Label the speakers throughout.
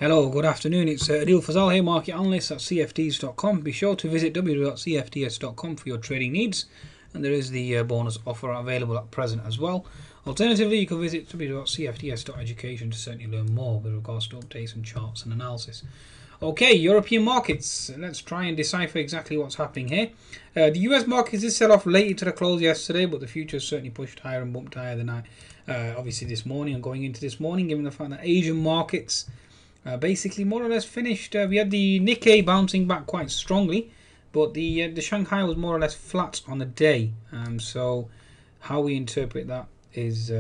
Speaker 1: Hello, good afternoon. It's Adil Fazal here, market analyst at CFDs.com. Be sure to visit www.cfds.com for your trading needs, and there is the bonus offer available at present as well. Alternatively, you can visit www.cfds.education to certainly learn more with regards to updates and charts and analysis. Okay, European markets. Let's try and decipher exactly what's happening here. The US markets did sell off late to the close yesterday, but the futures certainly pushed higher and bumped higher than obviously this morning and going into this morning, given the fact that Asian markets basically more or less finished. We had the Nikkei bouncing back quite strongly, but the Shanghai was more or less flat on the day. So how we interpret that is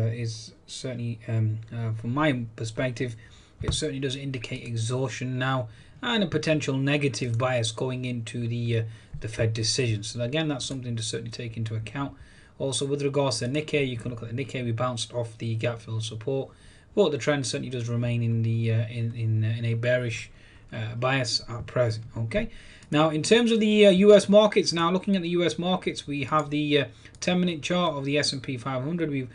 Speaker 1: certainly, from my perspective, it certainly does indicate exhaustion now and a potential negative bias going into the Fed decision. So again, that's something to certainly take into account. Also, with regards to the Nikkei, you can look at the Nikkei. We bounced off the gap fill support, but the trend certainly does remain in the in a bearish bias at present. Okay. Now, in terms of the US markets, now looking at the US markets, we have the 10-minute chart of the S&P 500. We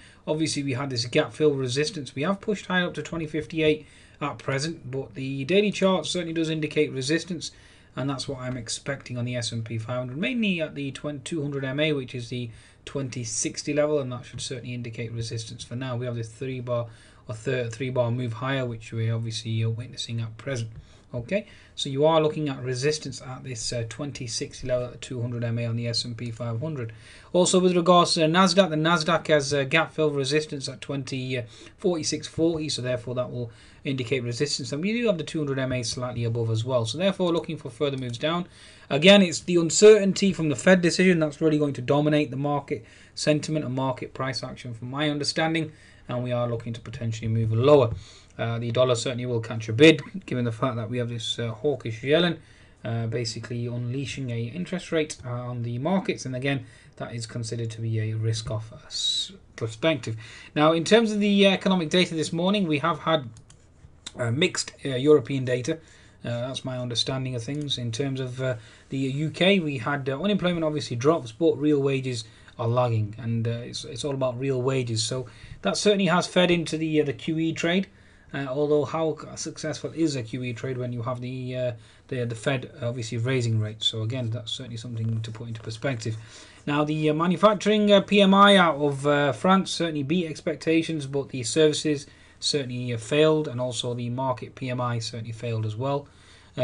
Speaker 1: had this gap fill resistance. We have pushed high up to 2058 at present, but the daily chart certainly does indicate resistance, and that's what I'm expecting on the S&P 500, mainly at the 200 MA, which is the 2060 level, and that should certainly indicate resistance for now. We have this three bar move higher, which we obviously are witnessing at present. Okay, so you are looking at resistance at this 2060 level at 200 MA on the S&P 500. Also, with regards to the Nasdaq has gap fill resistance at 4640, so therefore that will indicate resistance, and we do have the 200 MA slightly above as well. So therefore, looking for further moves down. Again, it's the uncertainty from the Fed decision that's really going to dominate the market sentiment and market price action, from my understanding, and we are looking to potentially move lower. The dollar certainly will catch a bid, given the fact that we have this hawkish Yellen basically unleashing a interest rate on the markets, and again, that is considered to be a risk-off perspective. Now, in terms of the economic data this morning, we have had mixed European data. That's my understanding of things. In terms of the UK, we had unemployment obviously drops, but real wages are lagging, and it's all about real wages. So that certainly has fed into the QE trade. Although how successful is a QE trade when you have the Fed obviously raising rates? So again, that's certainly something to put into perspective. Now, the manufacturing PMI out of France certainly beat expectations, but the services certainly failed, and also the market PMI certainly failed as well.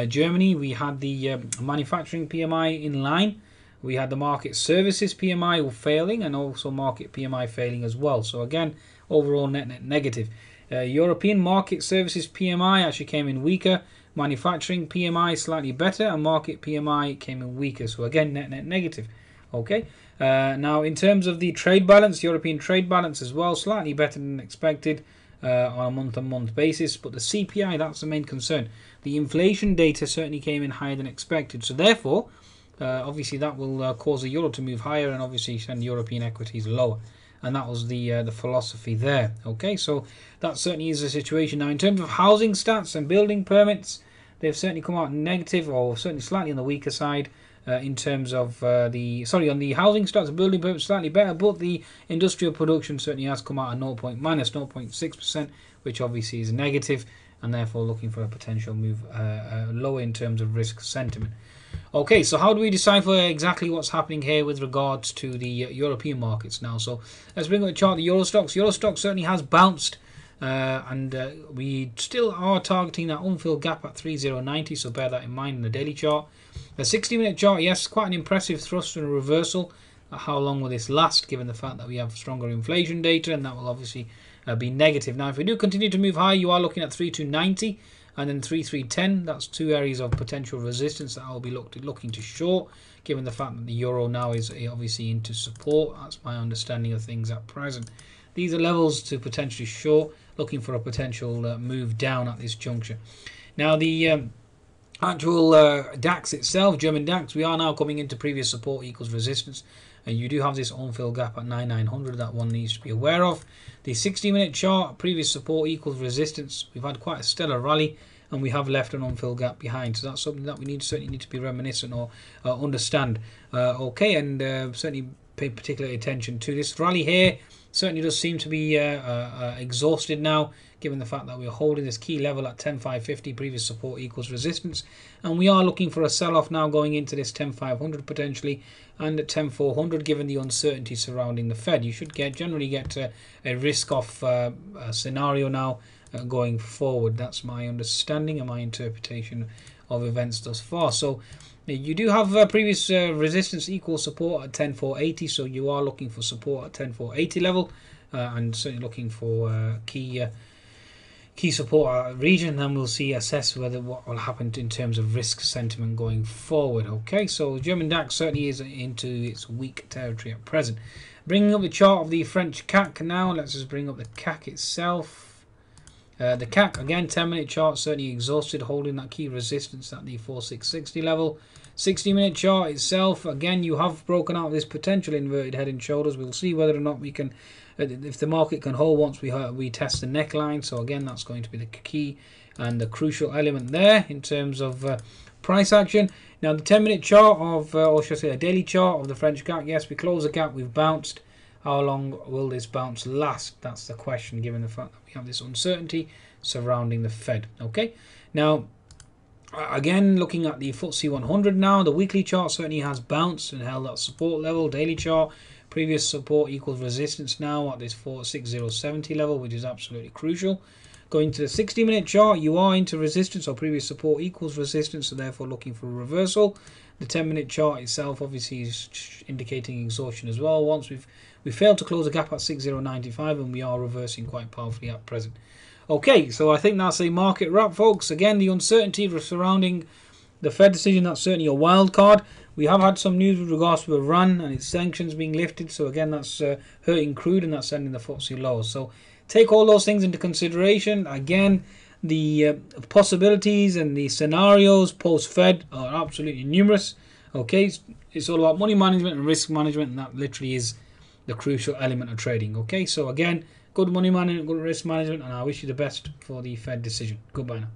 Speaker 1: Germany, we had the manufacturing PMI in line. We had the market services PMI failing, and also market PMI failing as well. So again, overall net negative. European market services PMI actually came in weaker. Manufacturing PMI slightly better, and market PMI came in weaker. So again, net negative. Okay. Now, in terms of the trade balance, European trade balance as well, slightly better than expected on a month-on-month basis. But the CPI, that's the main concern. The inflation data certainly came in higher than expected. So therefore, obviously that will cause the euro to move higher, and obviously send European equities lower. And that was the philosophy there. Okay, so that certainly is the situation. Now, in terms of housing stats and building permits, they've certainly come out negative, or certainly slightly on the weaker side. In terms of on the housing stats and building permits, slightly better, but the industrial production certainly has come out at minus 0.6%, which obviously is negative, and therefore looking for a potential move lower in terms of risk sentiment. Okay, so how do we decipher exactly what's happening here with regards to the European markets now? So let's bring up the chart, the Eurostoxx. Eurostoxx certainly has bounced, and we still are targeting that unfilled gap at 3090, so bear that in mind in the daily chart. The 60-minute chart, yes, quite an impressive thrust and a reversal. How long will this last, given the fact that we have stronger inflation data, and that will obviously be negative. Now, if we do continue to move high, you are looking at 3290 and then 3310. That's two areas of potential resistance that I'll be looking to short, given the fact that the euro now is obviously into support. That's my understanding of things at present. These are levels to potentially short, looking for a potential move down at this juncture. Now, the actual DAX itself, German DAX, we are now coming into previous support equals resistance, and you do have this unfilled gap at 9900 that one needs to be aware of. The 60-minute chart, previous support equals resistance. We've had quite a stellar rally, and we have left an unfilled gap behind, so that's something that we certainly need to be reminiscent or understand. Okay, and certainly pay particular attention to this rally here. certainly does seem to be exhausted now, given the fact that we're holding this key level at 10,550, previous support equals resistance, and we are looking for a sell-off now going into this 10,500 potentially, and at 10,400, given the uncertainty surrounding the Fed. You should generally get a risk-off scenario now going forward. That's my understanding and my interpretation of events thus far. So you do have previous resistance equals support at 10,480, so you are looking for support at 10,480 level, and certainly looking for key support region, and we'll assess whether what will happen in terms of risk sentiment going forward. Okay, so German DAX certainly is into its weak territory at present. Bringing up the chart of the French CAC now, let's just bring up the CAC itself. The CAC, again, 10-minute chart, certainly exhausted, holding that key resistance at the 4660 level. 60-minute chart itself, again, you have broken out this potential inverted head and shoulders. We'll see whether or not we can, if the market can hold once we test the neckline. So again, that's going to be the key and the crucial element there in terms of price action. Now, the 10-minute chart of, or should I say a daily chart of the French CAC, yes, we closed the gap, we've bounced. How long will this bounce last? That's the question, given the fact that we have this uncertainty surrounding the Fed. Okay, now again, looking at the FTSE 100 now, the weekly chart certainly has bounced and held that support level. Daily chart, previous support equals resistance now at this 46070 level, which is absolutely crucial. Going to the 60-minute chart, you are into resistance, or previous support equals resistance, so therefore looking for a reversal. The 10-minute chart itself obviously is indicating exhaustion as well. Once we failed to close the gap at 6095, and we are reversing quite powerfully at present. Okay, so I think that's a market wrap, folks. Again, the uncertainty surrounding the Fed decision, that's certainly a wild card. We have had some news with regards to Iran and its sanctions being lifted, so again, that's hurting crude, and that's sending the FTSE low. So take all those things into consideration. Again, the possibilities and the scenarios post-Fed are absolutely numerous. Okay, it's all about money management and risk management, and that literally is the crucial element of trading. Okay, so again, good money management, good risk management, and I wish you the best for the Fed decision. Goodbye now.